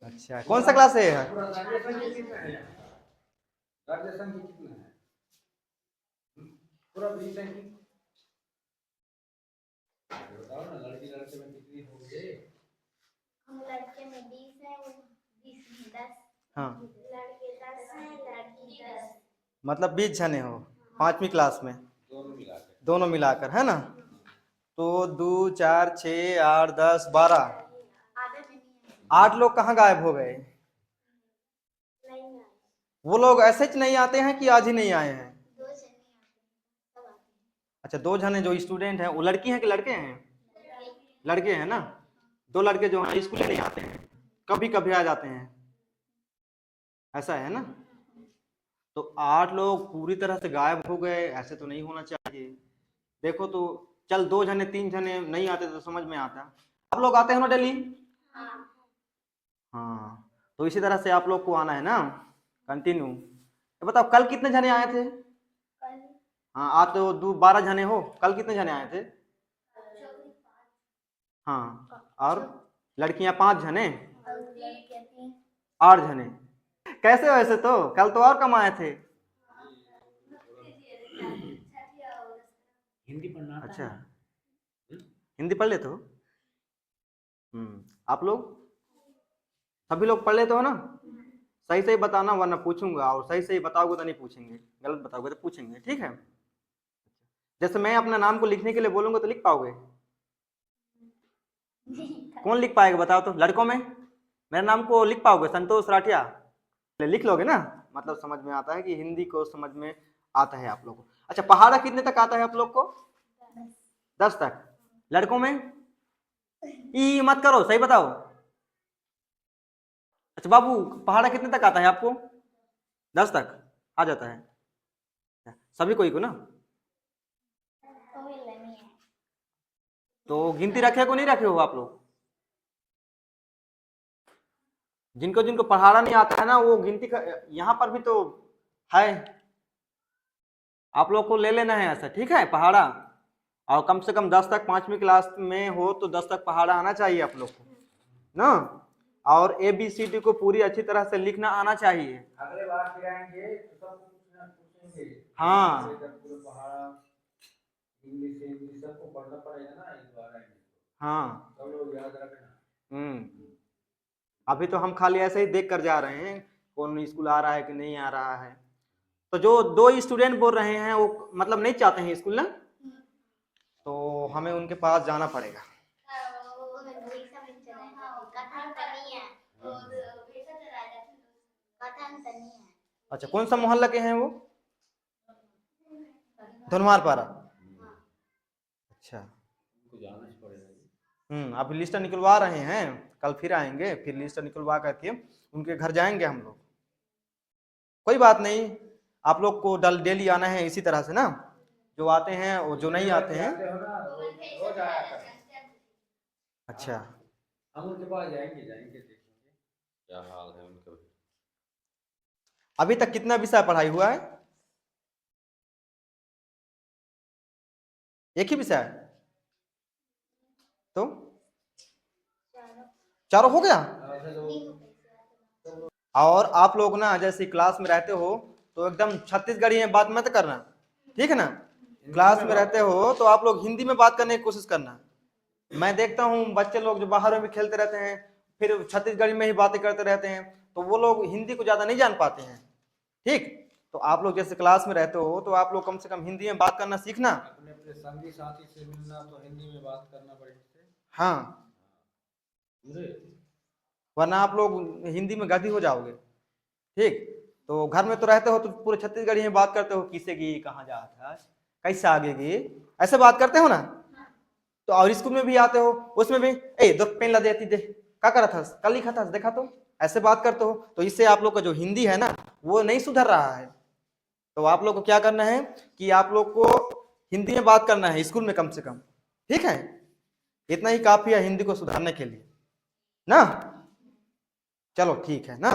अच्छा, कौन सा क्लास है? ग्रेजुएशन की कितना है? पूरा बीस है कि बताओ ना, लड़की लड़के में कितनी होगी? हम लड़के में 20 है, वो 20 में 10। हाँ, लड़के 10 है, लड़की 10। मतलब 20 जने हो 5वीं क्लास में, दोनों मिलाकर है ना? तो 2 4 6 8 10 12, आधे में नहीं है। 8 लोग कहाँ गायब हो गए? नहीं है। वो लोग ऐसे ही नहीं आते हैं कि आज ही नहीं आए हैं? 2 से नहीं आते, सब आते अच्छा, 2 जने जो स्टूडेंट हैं वो लड़की हैं कि लड़के हैं? हैं। लड़के हैं ना। 2 लड़के जो हैं स्कूल नहीं आते हैं, कभी कभी आ जाते हैं, ऐसा है ना? तो 8 लोग पूरी तरह से गायब हो गए, ऐसे तो नहीं होना चाहिए। देखो तो, चल 2 जने 3 जने नहीं आते तो समझ में आता। आप लोग आते हैं ना डेली? हाँ, तो इसी तरह से आप लोग को आना है ना, कंटिन्यू। तो बताओ कल कितने जने आए थे? कल हाँ, आज तो 12 जने हो, कल कितने जने आए थे? हाँ, और लड़कियां 5 जने, और लड़के 3। 8 जने। कैसे वैसे तो कल तो और कम आए थे। हिंदी पढ़ना आता अच्छा, है? हिंदी पढ़ लेते हो? आप लोग सभी लोग पढ़ लेते हो ना? सही सही बताना वरना पूछूंगा, और सही सही बताओगे तो नहीं पूछेंगे, गलत बताओगे तो पूछेंगे, ठीक है? जैसे मैं अपना नाम को लिखने के लिए बोलूंगा तो लिख पाओगे? कौन लिख पाएगा बताओ तो, लड़कों में मेरे नाम को लिख पाओगे? संतोष राठिया लिख लोगे ना? मतलब समझ में आता है कि हिंदी को समझ में आता है आप लोग को। अच्छा, पहाड़ा कितने तक आता है आप लोग को? 10 तक। लड़कों में ई मत करो, सही बताओ। अच्छा बाबू, पहाड़ा कितने तक आता है आपको? 10 तक आ जाता है सभी कोई को ना? कोई नहीं है। तो गिनती रखे को नहीं रखे हो आप लोग? जिनको जिनको पहाड़ा नहीं आता है ना, वो गिनती यहाँ पर भी तो है, आप लोग को ले लेना है ऐसा, ठीक है? पहाड़ा, और कम से कम 10 तक, 5वीं क्लास में हो तो 10 तक पहाड़ा आना चाहिए आप लोग को ना। और ABCD को पूरी अच्छी तरह से लिखना आना चाहिए। अगले बार फिर आएंगे तो सब पूछेंगे। हाँ, पूरे पहाड़ा इंग्लिश इंग्लिश सबको पढ़ना पड़ेगा ना, इस बार आएंगे हाँ। सब लोग याद रखना। अभी तो हम खाली ऐसे ही देख कर जा रहे हैं कौन स्कूल आ रहा है कि नहीं आ रहा है। तो जो 2 स्टूडेंट बोल रहे हैं वो मतलब नहीं चाहते हैं स्कूल ना, तो हमें उनके पास जाना पड़ेगा। अच्छा, कौन सा मोहल्ला के हैं वो? धनवारपारा। अच्छा, जाना ही पड़ेगा। अब लिस्ट निकलवा रहे हैं, कल फिर आएंगे, फिर लिस्ट निकलवा करके उनके घर जाएंगे हम लोग। कोई बात नहीं, आप लोग को डेली आना है इसी तरह से ना, जो आते हैं और जो नहीं आते हैं। रोज आया कर। अच्छा, हम उनके पास जाएंगे जाएंगे देखेंगे क्या हाल है उनका। अभी तक कितना विषय पढ़ाई हुआ है? एक ही विषय? तो चारों हो गया? और आप लोग ना जैसे क्लास में रहते हो तो एकदम छत्तीसगढ़ी में बात मत करना, ठीक है ना? क्लास में रहते हो तो आप लोग हिंदी में बात करने की कोशिश करना। मैं देखता हूँ बच्चे लोग जो बाहर में भी खेलते रहते हैं, फिर छत्तीसगढ़ी में ही बातें करते रहते हैं, तो वो लोग हिंदी को ज्यादा नहीं जान पाते हैं, ठीक? तो आप लोग जैसे क्लास में रहते हो तो आप लोग कम से कम हिंदी में बात करना सीखना। अपने अपने संगी साथी से मिलना तो हिंदी में बात करना पड़ेगा। हाँ, वरना आप लोग हिंदी में गधी हो जाओगे, ठीक? तो घर में तो रहते हो तो पूरे छत्तीसगढ़ी में बात करते हो, किसे गई, कहाँ जा था, कैसे आगे गई, ऐसे बात करते हो ना? तो और स्कूल में भी आते हो, उसमें भी ए दो पेन ला देती दे, क्या करा था, कल लिखा था देखा तो, ऐसे बात करते हो। तो इससे आप लोग का जो हिंदी है ना वो नहीं सुधर रहा है। तो आप लोग को क्या करना है कि आप लोग को हिंदी में बात करना है स्कूल में कम से कम, ठीक है? इतना ही काफी है हिंदी को सुधारने के लिए ना। चलो ठीक है ना।